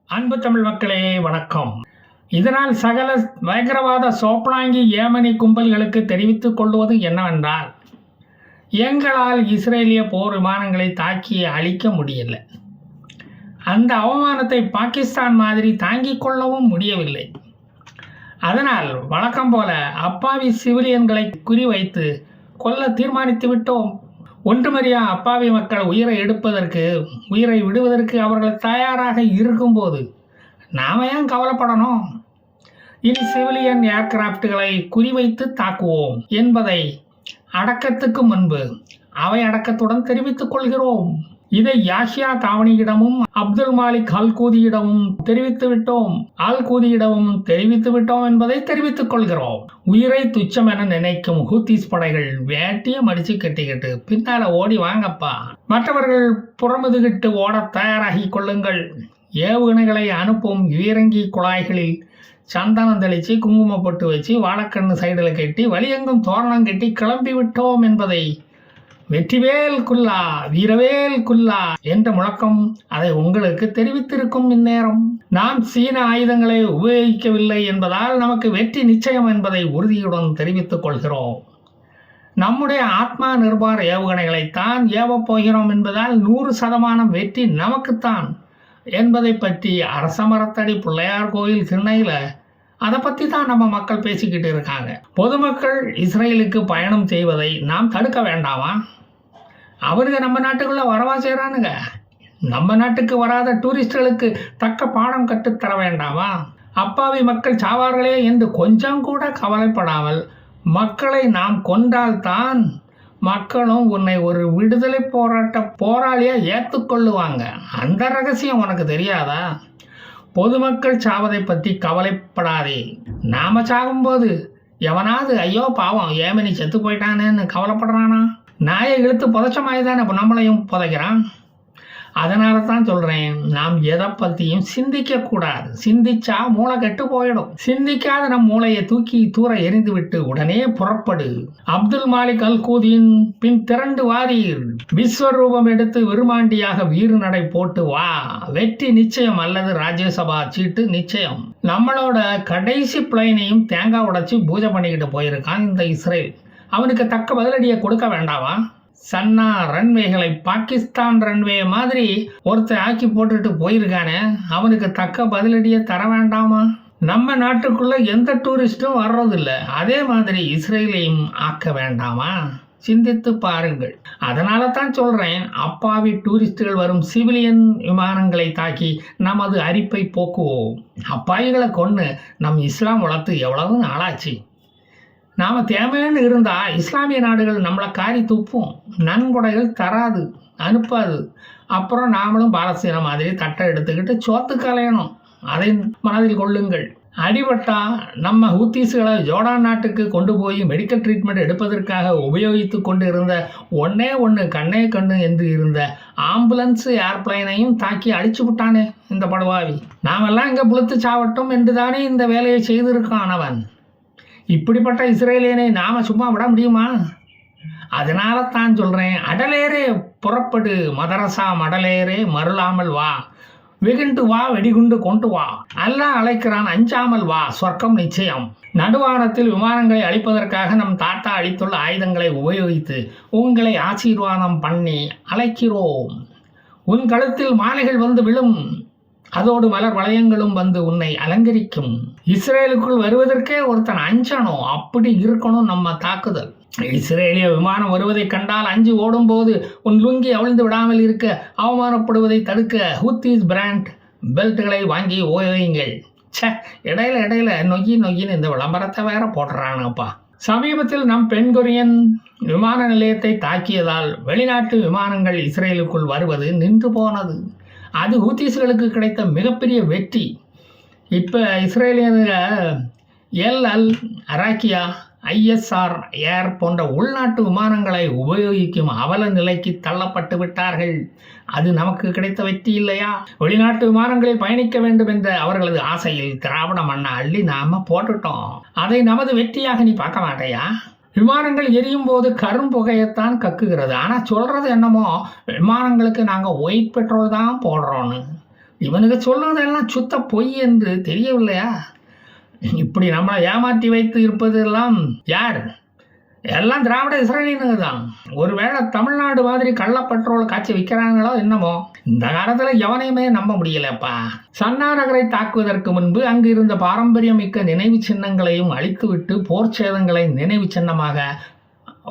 அன்பு தமிழ் மக்களே வணக்கம். இதனால் சகல பயங்கரவாத சோப்லாங்கி ஏமனி கும்பல்களுக்கு தெரிவித்துக் கொள்வது என்னவென்றால், எங்களால் இஸ்ரேலிய போர் விமானங்களை தாக்கி அழிக்க முடியல. அந்த அவமானத்தை பாகிஸ்தான் மாதிரி தாங்கிக் கொள்ளவும் முடியவில்லை. அதனால் வழக்கம் போல அப்பாவி சிவிலியன்களை குறிவைத்து கொல்ல தீர்மானித்து விட்டோம். ஒன்றுமறியா அப்பாவி மக்கள் உயிரை விடுவதற்கு அவர்கள் தயாராக இருக்கும்போது நாம ஏன் கவலைப்படணும்? இனி சிவிலியன் ஏர்கிராப்டுகளை குறிவைத்து தாக்குவோம் என்பதை அடக்கத்துக்கு முன்பு அவை அடக்கத்துடன் தெரிவித்துக் கொள்கிறோம். இதை யாஹ்யா தாவணியிடமும் அப்துல் மாலிக் அல்கூதியிடமும் தெரிவித்து விட்டோம் என்பதை தெரிவித்துக் கொள்கிறோம். உயிரை துச்சம் என நினைக்கும் ஹூத்திஸ் படைகள் வேட்டிய மடிச்சு கட்டிக்கிட்டு பின்னால ஓடி வாங்கப்பா, மற்றவர்கள் புறமுதுகிட்டு ஓட தயாராகி கொள்ளுங்கள். ஏவுகணைகளை அனுப்பும் யுயரங்கி குழாய்களில் சந்தனம் தெளிச்சு குங்குமப்பட்டு வச்சு வாழைக்கண்ணு சைடில் கட்டி வழியெங்கும் தோரணம் கட்டி கிளம்பி விட்டோம் என்பதை வெற்றிவேல் குல்லா வீரவேல் குல்லா என்ற முழக்கம் அதை உங்களுக்கு தெரிவித்திருக்கும். இந்நேரம் நாம் சீன ஆயுதங்களை உபயோகிக்கவில்லை என்பதால் நமக்கு வெற்றி நிச்சயம் என்பதை உறுதியுடன் தெரிவித்துக் கொள்கிறோம். நம்முடைய ஆத்மா நிர்பார் ஏவுகணைகளைத்தான் ஏவப் போகிறோம் என்பதால் 100% வெற்றி நமக்குத்தான் என்பதை பற்றி அரசமரத்தடி பிள்ளையார் கோயில் திண்ணையில் அதை பற்றி தான் நம்ம மக்கள் பேசிக்கிட்டு இருக்காங்க. பொதுமக்கள் இஸ்ரேலுக்கு பயணம் செய்வதை நாம் தடுக்க வேண்டாமா? அவனுங்க நம்ம நாட்டுக்குள்ளே வரவா செய்கிறானுங்க. நம்ம நாட்டுக்கு வராத டூரிஸ்டுகளுக்கு தக்க பாடம் கற்றுத்தர வேண்டாமா? அப்பாவி மக்கள் சாவார்களே என்று கொஞ்சம் கூட கவலைப்படாமல் மக்களை நாம் கொண்டால்தான் மக்களும் உன்னை ஒரு விடுதலை போராளியாக ஏற்றுக்கொள்ளுவாங்க. அந்த ரகசியம் உனக்கு தெரியாதா? பொதுமக்கள் சாவதை பற்றி கவலைப்படாதே. நாம சாகும்போது எவனாவது ஐயோ பாவம் ஏமனி செத்து போயிட்டானேன்னு கவலைப்படுறானா? நாயை இழுத்து புதைச்ச மாதிரி தானே இப்போ நம்மளையும் புதைக்கிறான். அதனால தான் சொல்கிறேன், நாம் எதை பற்றியும் சிந்திக்கக்கூடாது. சிந்திச்சா மூளை கெட்டு போயிடும். சிந்திக்காத நம் மூளையை தூக்கி தூர எரிந்து விட்டு உடனே புறப்படு. அப்துல் மாலிக் அல்கூதியின் பின் திரண்டு வாரீர். விஸ்வரூபம் எடுத்து விருமாண்டியாக வீறு நடை போட்டு வா. வெற்றி நிச்சயம் அல்லது ராஜ்யசபா சீட்டு நிச்சயம். நம்மளோட கடைசி பிளைனையும் தேங்காய் உடைச்சி பூஜை பண்ணிக்கிட்டு போயிருக்கான் இந்த இஸ்ரேல். அவனுக்கு தக்க பதிலடியை கொடுக்க வேண்டாமா? சன்னா ரன்வேகளை பாகிஸ்தான் ரன்வே மாதிரி ஒருத்தர் ஆக்கி போட்டுட்டு போயிருக்கானே, அவனுக்கு தக்க பதிலடியை தர வேண்டாமா? நம்ம நாட்டுக்குள்ள எந்த டூரிஸ்டும் வர்றதில்லை, அதே மாதிரி இஸ்ரேலையும் ஆக்க வேண்டாமா? சிந்தித்து பாருங்கள். அதனால தான் சொல்றேன், அப்பாவி டூரிஸ்டுகள் வரும் சிவிலியன் விமானங்களை தாக்கி நமது அரிப்பை போக்குவோம். அப்பாவிகளை கொண்டு நம் இஸ்லாம் வளர்த்து எவ்வளவு நாளாச்சு. நாம் தேவைன்னு இருந்தால் இஸ்லாமிய நாடுகள் நம்மளை காரி துப்பும், நன்கொடைகள் தராது, அனுப்பாது. அப்புறம் நாமளும் பாலஸ்தீன மாதிரி தட்டை எடுத்துக்கிட்டு சோத்து கலையணும். அதை மனதில் கொள்ளுங்கள். அடிபட்டா நம்ம ஹூத்தீஸ்களை ஜோர்டான் நாட்டுக்கு கொண்டு போய் மெடிக்கல் ட்ரீட்மெண்ட் எடுப்பதற்காக உபயோகித்து கொண்டு இருந்த ஒன்று கண்ணே கண்ணு என்று இருந்த ஆம்புலன்ஸ் ஏர்பிளைனையும் தாக்கி அழிச்சு விட்டானே இந்த படுவாவி. நாமெல்லாம் இங்கே புளுத்து சாவட்டும் என்று தானே இந்த வேலையை செய்திருக்கான் அவன். இப்படிப்பட்ட இஸ்ரேலியனை நாம் சும்மா விட முடியுமா? அதனால தான் சொல்கிறேன், அடலேரே புறப்படு, மதரசா மடலேரே மருளாமல் வா, வெகுண்டு வா, வெடிகுண்டு கொண்டு வா, அல்லாஹ் அழைக்கிறான் அஞ்சாமல் வா, சொர்க்கம் நிச்சயம். நடுவானத்தில் விமானங்களை அழிப்பதற்காக நம் தாத்தா அளித்துள்ள ஆயுதங்களை உபயோகித்து உங்களை ஆசீர்வாதம் பண்ணி அழைக்கிறோம். உன் கழுத்தில் மாலைகள் வந்து விழும், அதோடு மலர் வளையங்களும் வந்து உன்னை அலங்கரிக்கும். இஸ்ரேலுக்குள் வருவதற்கே ஒருத்தன் அஞ்சணும், அப்படி இருக்கணும் நம்ம தாக்குதல். இஸ்ரேலிய விமானம் வருவதை கண்டால் அஞ்சு ஓடும்போது உன் லுங்கி அவிழ்ந்து விடாமல் இருக்க அவமானப்படுவதை தடுக்க ஹூத்திஸ் பிராண்ட் பெல்ட்டுகளை வாங்கி ஓய்வுங்கள். இடையில நொய்யின்னு இந்த விளம்பரத்தை வேற போடுறானப்பா. சமீபத்தில் நம் பென்குரியன் விமான நிலையத்தை தாக்கியதால் வெளிநாட்டு விமானங்கள் இஸ்ரேலுக்குள் வருவது நின்று போனது. அது ஹூத்தீஸ்களுக்கு கிடைத்த மிகப்பெரிய வெற்றி. இப்போ இஸ்ரேலியனுங்க எல் அராக்கியா, ISR ஏர் போன்ற உள்நாட்டு விமானங்களை உபயோகிக்கும் அவல நிலைக்கு தள்ளப்பட்டு விட்டார்கள். அது நமக்கு கிடைத்த வெற்றி இல்லையா? வெளிநாட்டு விமானங்களில் பயணிக்க வேண்டும் என்ற அவர்களது ஆசையில் திராவிட மண்ணை அள்ளி நாம போட்டுட்டோம். அதை நமது வெற்றியாக நீ பார்க்க மாட்டையா? விமானங்கள் எரியும் போது கரும்புகையத்தான் கக்குகிறது. ஆனால் சொல்கிறது என்னமோ விமானங்களுக்கு நாங்கள் ஒயிட் பெட்ரோல் தான் போடுறோன்னு. இவனுக்கு சொல்லுவதெல்லாம் சுத்த பொய் என்று தெரியவில்லையா? இப்படி நம்மளை ஏமாற்றி வைத்து இருப்பதெல்லாம் யார்? எல்லாம் திராவிட இஸ்ரேலியனுங்க தான். ஒருவேளை தமிழ்நாடு மாதிரி கள்ள பெட்ரோல் காய்ச்சி விற்கிறாங்களோ என்னமோ. இந்த காலத்தில் எவனையுமே நம்ப முடியலப்பா. சன்னா நகரை தாக்குவதற்கு முன்பு அங்கு இருந்த பாரம்பரியமிக்க நினைவு சின்னங்களையும் அழித்துவிட்டு போர் சேதங்களை நினைவு சின்னமாக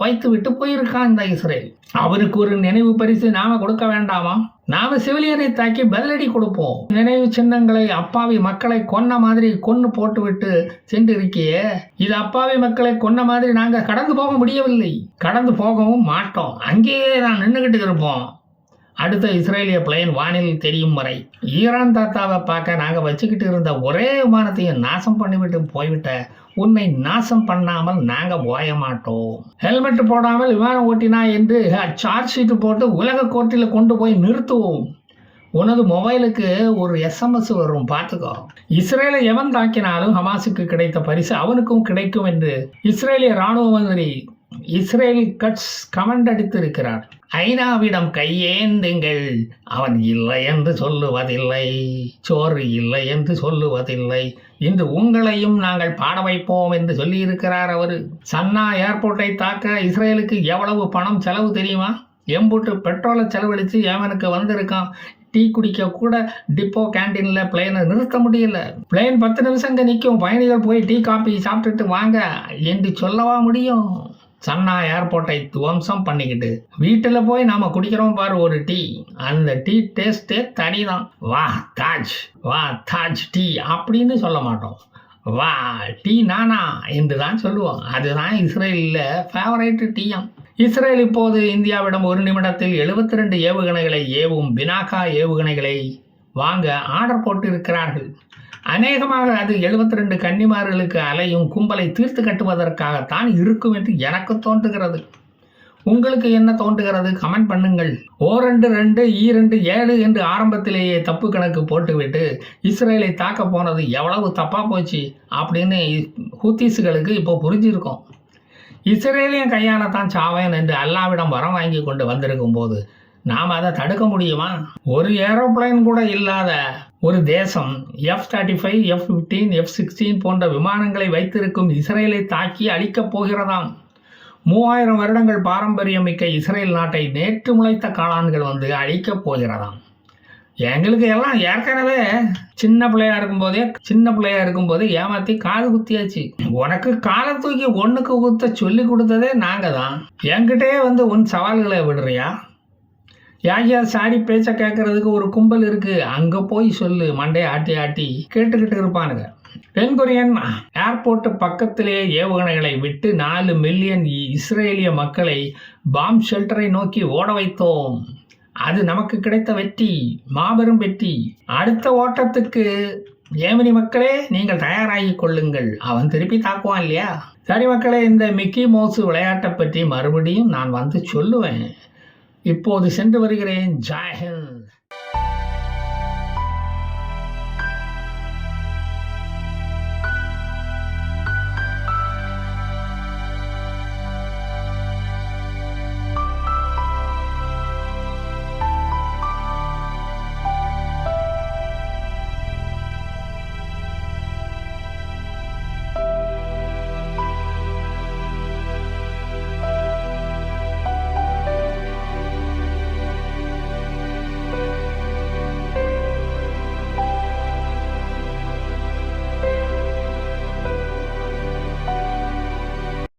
வைத்துவிட்டு போயிருக்கான் இந்த இஸ்ரேல். அவருக்கு ஒரு நினைவு பரிசு நாம கொடுக்க வேண்டாமா? நாம சிவிலியனை தாக்கி பதிலடி கொடுப்போம். நினைவு சின்னங்களை அப்பாவி மக்களை கொன்ன மாதிரி கொன்னு போட்டுவிட்டு சென்று இருக்கியே, இது அப்பாவி மக்களை கொன்ன மாதிரி நாங்க கடந்து போக முடியவில்லை, கடந்து போகவும் மாட்டோம். அங்கேயே நான் நின்றுகிட்டு இருப்போம் அடுத்த இஸ்ரேலிய பிளேன் வானில் தெரியும் வரை. ஈரான் தாத்தாவை பார்க்க நாங்கள் வச்சுக்கிட்டு இருந்த ஒரே விமானத்தையும் நாசம் பண்ணிவிட்டு போய்விட்ட உன்னை நாசம் பண்ணாமல் நாங்கள் போய மாட்டோம். ஹெல்மெட் போடாமல் விமானம் ஓட்டினா என்று சார்ஜ் ஷீட்டு போட்டு உலக கோர்ட்டில் கொண்டு போய் நிறுத்துவோம். உனது மொபைலுக்கு ஒரு SMS வரும், பார்த்துக்கோ. இஸ்ரேலை எவன் தாக்கினாலும் ஹமாஸுக்கு கிடைத்த பரிசு அவனுக்கும் கிடைக்கும் என்று இஸ்ரேலிய இராணுவ மந்திரி இஸ்ரேல் கட்ஸ் கமெண்ட் அடித்திருக்கிறார். ஐநாவிடம் கையேந்துங்கள், அவன் இல்லை என்று சொல்லுவதில்லை, சோறு இல்லை என்று சொல்லுவதில்லை, இன்று உங்களையும் நாங்கள் பாட வைப்போம் என்று சொல்லியிருக்கிறார் அவர். சன்னா ஏர்போர்ட்டை தாக்க இஸ்ரேலுக்கு எவ்வளவு பணம் செலவு தெரியுமா? எம்பூட்டு பெட்ரோலை செலவழித்து ஏமனுக்கு வந்திருக்கான். டீ குடிக்க கூட டிப்போ கேண்டீனில் பிளேனை நிறுத்த முடியல. பிளேன் 10 நிமிஷம் இங்கே நிற்கும், பயணிகள் போய் டீ காபி சாப்பிட்டுட்டு வாங்க என்று சொல்லவா முடியும்? சன்னா ஏர்போர்ட்டை துவம்சம் பண்ணிக்கிட்டு வீட்டில் போய் நாம் குடிக்கிறோம் பாரு ஒரு டீ, அந்த டீ டேஸ்ட்டே தனி தான். வா தாஜ், வா தாஜ் டீ அப்படின்னு சொல்ல மாட்டோம், வா டீ நானா என்று தான் சொல்லுவோம். அதுதான் இஸ்ரேலில் ஃபேவரைட் டீயாம். இஸ்ரேல் இப்போது இந்தியாவிடம் ஒரு நிமிடத்தில் 72 ஏவுகணைகளை ஏவும் பினாகா ஏவுகணைகளை வாங்க ஆர்டர் போட்டு இருக்கிறார்கள். அநேகமாக அது 72 கன்னிமார்களுக்கு அலையும் கும்பலை தீர்த்து கட்டுவதற்காகத்தான் இருக்கும் என்று எனக்கு தோன்றுகிறது. உங்களுக்கு என்ன தோன்றுகிறது? கமெண்ட் பண்ணுங்கள். O22 E27 என்று ஆரம்பத்திலேயே தப்பு கணக்கு போட்டுவிட்டு இஸ்ரேலை தாக்க போனது எவ்வளவு தப்பா போச்சு அப்படின்னு ஹூத்திஸுகளுக்கு இப்போ புரிஞ்சிருக்கும். இஸ்ரேலியன் கையால தான் சாவேன் என்று அல்லாவிடம் வரம் வாங்கி கொண்டு வந்திருக்கும் போது நாம் அதை தடுக்க முடியுமா? ஒரு ஏரோப்ளைன் கூட இல்லாத ஒரு தேசம் F-35, F-15, F-16 போன்ற விமானங்களை வைத்திருக்கும் இஸ்ரேலை தாக்கி அழிக்கப் போகிறதாம். 3000 வருடங்கள் பாரம்பரியமிக்க இஸ்ரேல் நாட்டை நேற்று முளைத்த காளான்கள் வந்து அழிக்கப் போகிறதாம். எங்களுக்கு எல்லாம் ஏற்கனவே சின்ன பிள்ளையா இருக்கும்போதே ஏமாத்தி காது குத்தியாச்சு. உனக்கு காலை தூக்கி ஒன்றுக்கு குத்த சொல்லி கொடுத்ததே நாங்கள் தான். என்கிட்டே வந்து உன் சவால்களை விடுறியா? யாகியா சாரி பேச்சை கேட்கறதுக்கு ஒரு கும்பல் இருக்கு, அங்கே போய் சொல்லு. மண்டையை ஆட்டி ஆட்டி கேட்டுக்கிட்டு இருப்பானுங்க. பென்குரியன் ஏர்போர்ட் பக்கத்திலேயே ஏவுகணைகளை விட்டு 4 மில்லியன் இஸ்ரேலிய மக்களை பாம் ஷெல்டரை நோக்கி ஓட வைத்தோம். அது நமக்கு கிடைத்த வெற்றி, மாபெரும் வெற்றி. அடுத்த ஓட்டத்துக்கு ஏமனி மக்களே நீங்கள் தயாராகி கொள்ளுங்கள், அவன் திருப்பி தாக்குவான் இல்லையா? சரி மக்களே, இந்த மிக்கி மவுஸ் விளையாட்டை பற்றி மறுபடியும் நான் வந்து சொல்லுவேன். இப்போது சென்று வருகிறேன். ஜெய் ஹிந்த்.